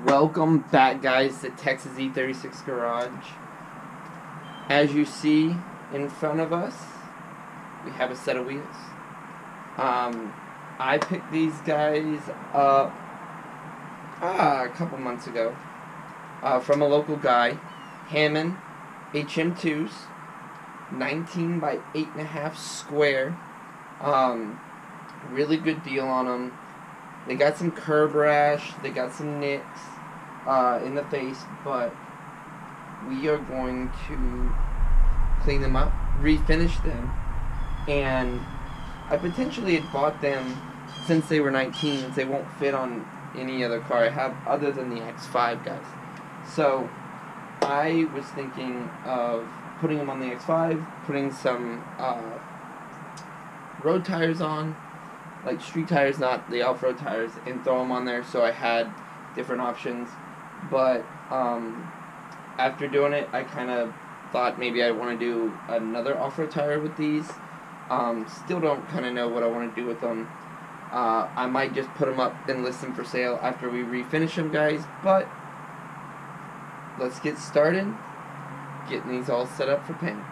Welcome back, guys, to Texas E36 Garage. As you see in front of us, we have a set of wheels. I picked these guys up a couple months ago from a local guy, Hamann HM2s, 19 by 8.5 square. Really good deal on them. They got some curb rash, they got some nicks in the face, but we are going to clean them up, refinish them, and I potentially had bought them since they were 19s. They won't fit on any other car I have other than the X5, guys. So I was thinking of putting them on the X5, putting some road tires on, like street tires, not the off-road tires, and throw them on there, so I had different options. But after doing it, I kind of thought maybe I want to do another off-road tire with these. Still don't kind of know what I want to do with them. I might just put them up and list them for sale after we refinish them, guys. But let's get started getting these all set up for paint.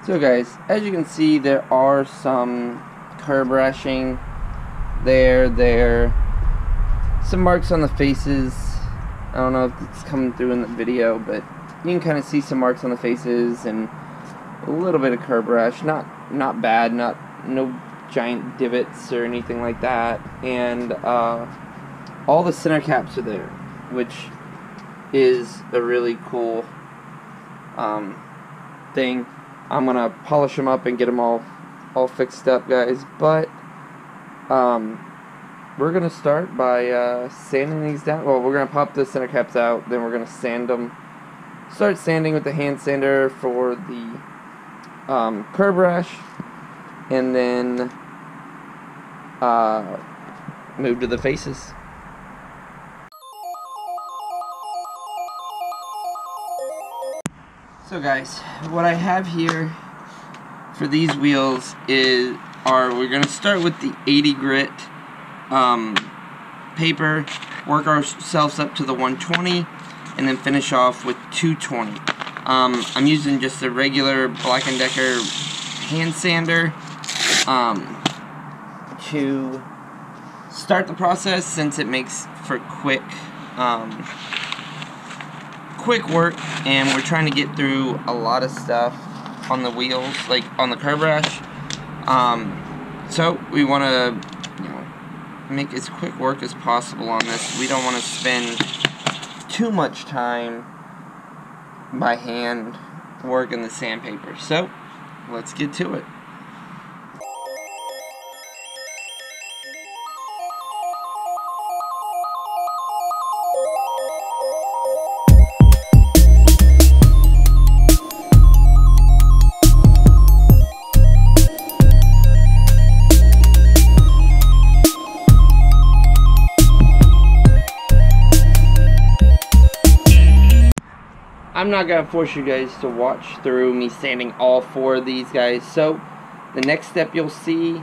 So guys, as you can see, there are some curb rashing there, some marks on the faces. I don't know if it's coming through in the video, but you can kind of see some marks on the faces and a little bit of curb rash. Not bad, no giant divots or anything like that. And all the center caps are there, which is a really cool thing. I'm gonna polish them up and get them all fixed up, guys. But we're gonna start by sanding these down. Well, we're gonna pop the center caps out, then we're gonna sand them. Start sanding with the hand sander for the curb rash, and then move to the faces. So guys, what I have here for these wheels we're going to start with the 80 grit paper, work ourselves up to the 120, and then finish off with 220. I'm using just a regular Black & Decker hand sander to start the process, since it makes for quick work, and we're trying to get through a lot of stuff on the wheels, like on the curb rash. So we want to, make as quick work as possible on this. We don't want to spend too much time by hand working the sandpaper. So let's get to it. I'm not going to force you guys to watch through me sanding all four of these, guys. So the next step you'll see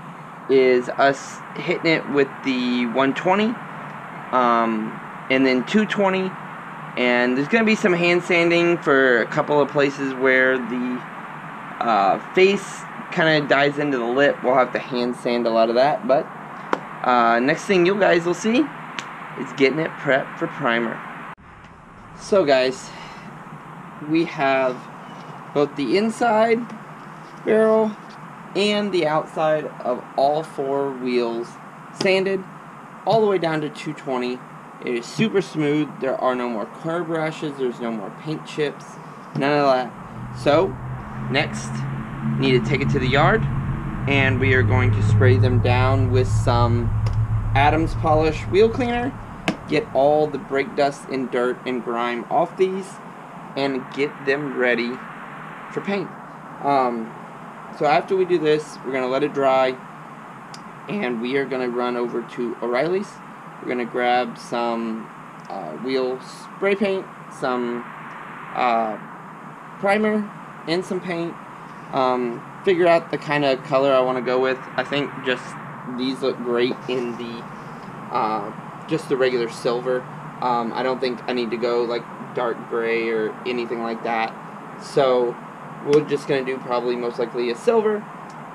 is us hitting it with the 120 and then 220, and there's going to be some hand sanding for a couple of places where the face kind of dives into the lip. We'll have to hand sand a lot of that, but next thing you guys will see is getting it prepped for primer. So guys, we have both the inside barrel and the outside of all four wheels sanded all the way down to 220. It is super smooth. There are no more curb rashes. There's no more paint chips. None of that. So next, need to take it to the yard, and we are going to spray them down with some Adams Polish wheel cleaner. Get all the brake dust and dirt and grime off these, and get them ready for paint. So after we do this, we're going to let it dry, and we are going to run over to O'Reilly's. We're going to grab some wheel spray paint, some primer and some paint. Figure out the kind of color I want to go with. I think just these look great in the just the regular silver. I don't think I need to go like dark gray or anything like that. So we're just going to do probably most likely a silver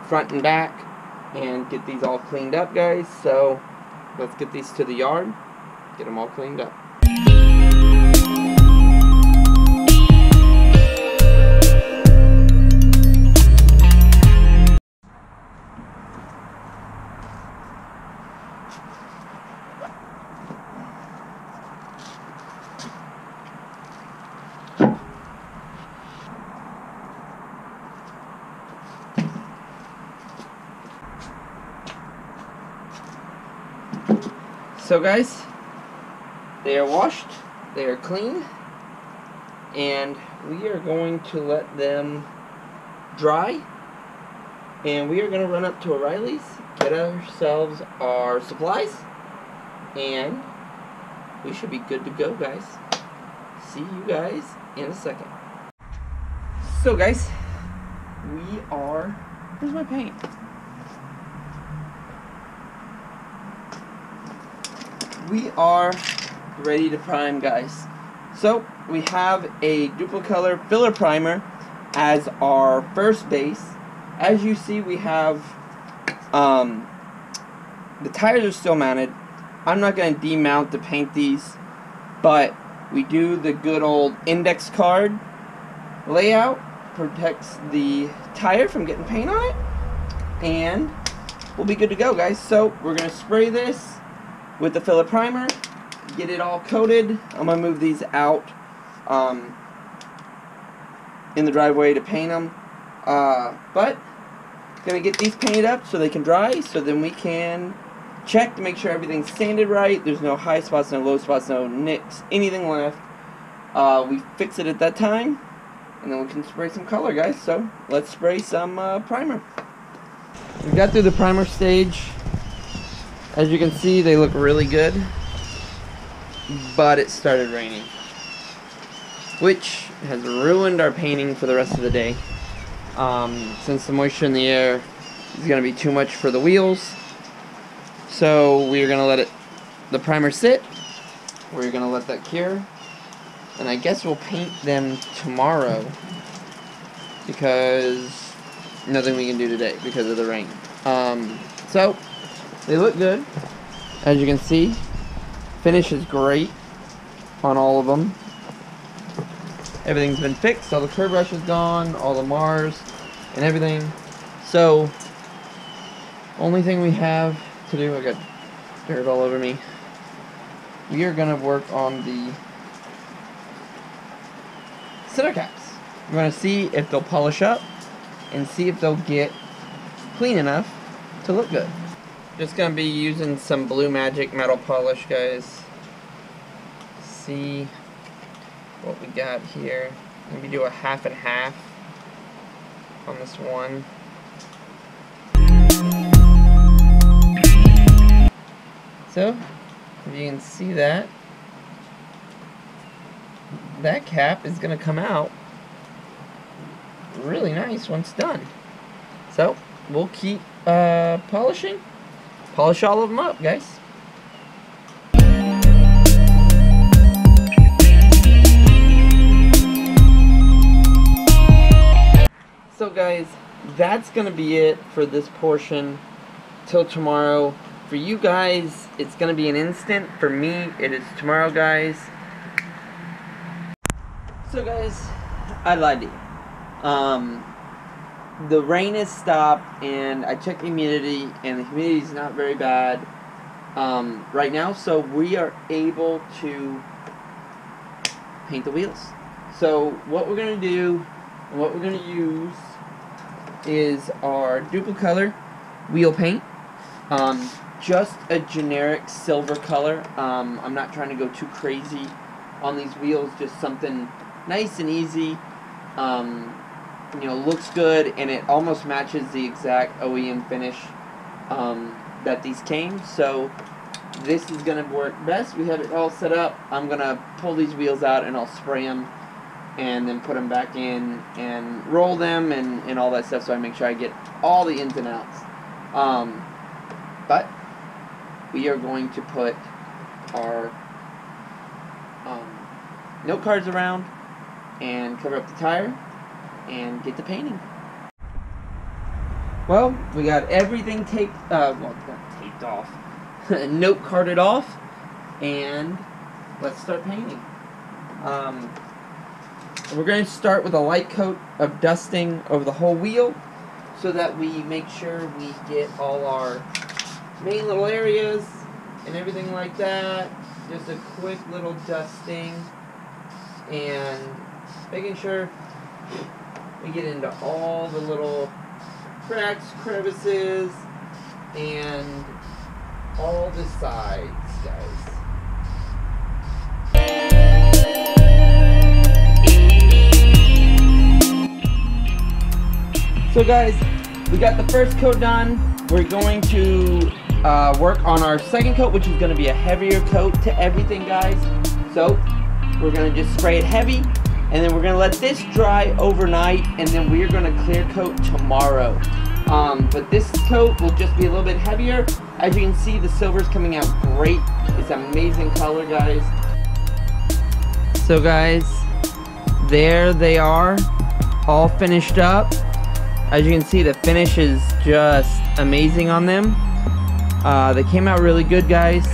front and back and get these all cleaned up, guys. So let's get these to the yard, get them all cleaned up. So guys, they are washed, they are clean, and we are going to let them dry, and we are going to run up to O'Reilly's, get ourselves our supplies, and we should be good to go, guys. See you guys in a second. So guys, we are, where's my paint? We are ready to prime, guys. So we have a Duplicolor filler primer as our first base. As you see, we have the tires are still mounted. I'm not going to demount to paint these, but we do the good old index card layout. Protects the tire from getting paint on it, and we'll be good to go, guys. So we're going to spray this with the filler primer, get it all coated. I'm going to move these out in the driveway to paint them. But going to get these painted up so they can dry, so then we can check to make sure everything's sanded right. There's no high spots, no low spots, no nicks, anything left. We fix it at that time, and then we can spray some color, guys. So let's spray some primer. We got through the primer stage. As you can see, they look really good, but it started raining, which has ruined our painting for the rest of the day. Since the moisture in the air is going to be too much for the wheels, so we're going to let the primer sit. We're going to let that cure, and I guess we'll paint them tomorrow because nothing we can do today because of the rain. So they look good, as you can see. Finish is great on all of them. Everything's been fixed. All the curb brush is gone, all the Mars and everything. So only thing we have to do, I got dirt all over me. We are gonna work on the center caps. We're gonna see if they'll polish up and see if they'll get clean enough to look good. Just gonna be using some Blue Magic metal polish, guys. See what we got here. Maybe do a half and half on this one. So, if you can see that, that cap is gonna come out really nice once done. So, we'll keep polishing. Polish all of them up, guys. So guys, that's gonna be it for this portion till tomorrow. For you guys, it's gonna be an instant. For me, it is tomorrow, guys. So guys, I lied to you. The rain has stopped, and I checked the humidity, and the humidity is not very bad right now, so we are able to paint the wheels. So what we're going to do, and what we're going to use, is our Duplicolor wheel paint. Just a generic silver color. I'm not trying to go too crazy on these wheels, just something nice and easy. You know, looks good, and it almost matches the exact OEM finish that these came. So this is going to work best. We have it all set up. I'm going to pull these wheels out and I'll spray them and then put them back in and roll them and all that stuff, so I make sure I get all the ins and outs. But we are going to put our note cards around and cover up the tire and get to painting. Well, we got everything taped, not taped off, note carded off, and let's start painting. We're going to start with a light coat of dusting over the whole wheel so that we make sure we get all our main little areas and everything like that. Just a quick little dusting and making sure we get into all the little cracks, crevices, and all the sides, guys. So guys, we got the first coat done. We're going to work on our second coat, which is going to be a heavier coat to everything, guys. So we're going to just spray it heavy, and then we're going to let this dry overnight, and then we're going to clear coat tomorrow. But this coat will just be a little bit heavier. As you can see, the silver's coming out great. It's amazing color, guys. So guys, there they are, all finished up. As you can see, the finish is just amazing on them. They came out really good, guys.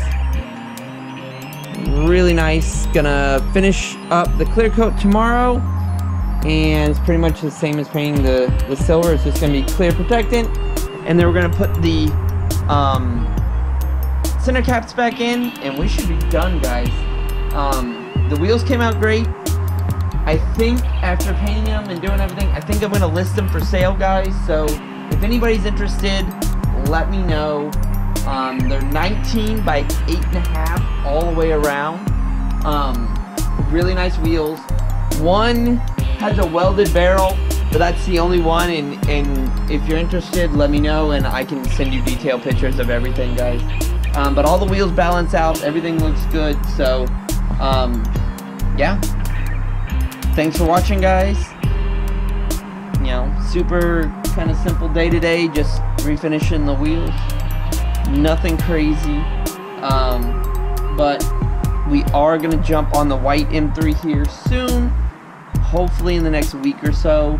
Really nice. Gonna finish up the clear coat tomorrow, and it's pretty much the same as painting the silver. It's just gonna be clear protectant, and then we're gonna put the center caps back in, and we should be done, guys. The wheels came out great. I think after painting them and doing everything, I think I'm gonna list them for sale, guys. So if anybody's interested, let me know. They're 19 by 8.5 all the way around. Really nice wheels. One has a welded barrel, but that's the only one. And if you're interested, let me know, and I can send you detailed pictures of everything, guys. But all the wheels balance out. Everything looks good. So, yeah. Thanks for watching, guys. You know, super kind of simple day to day, just refinishing the wheels. Nothing crazy. But we are going to jump on the white M3 here soon. Hopefully in the next week or so,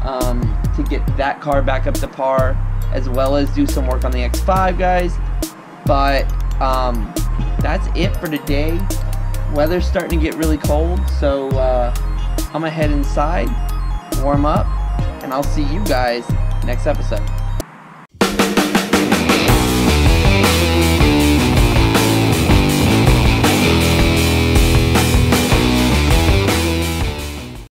to get that car back up to par, as well as do some work on the X5, guys. But that's it for today. Weather's starting to get really cold, so I'm gonna head inside, warm up, and I'll see you guys next episode.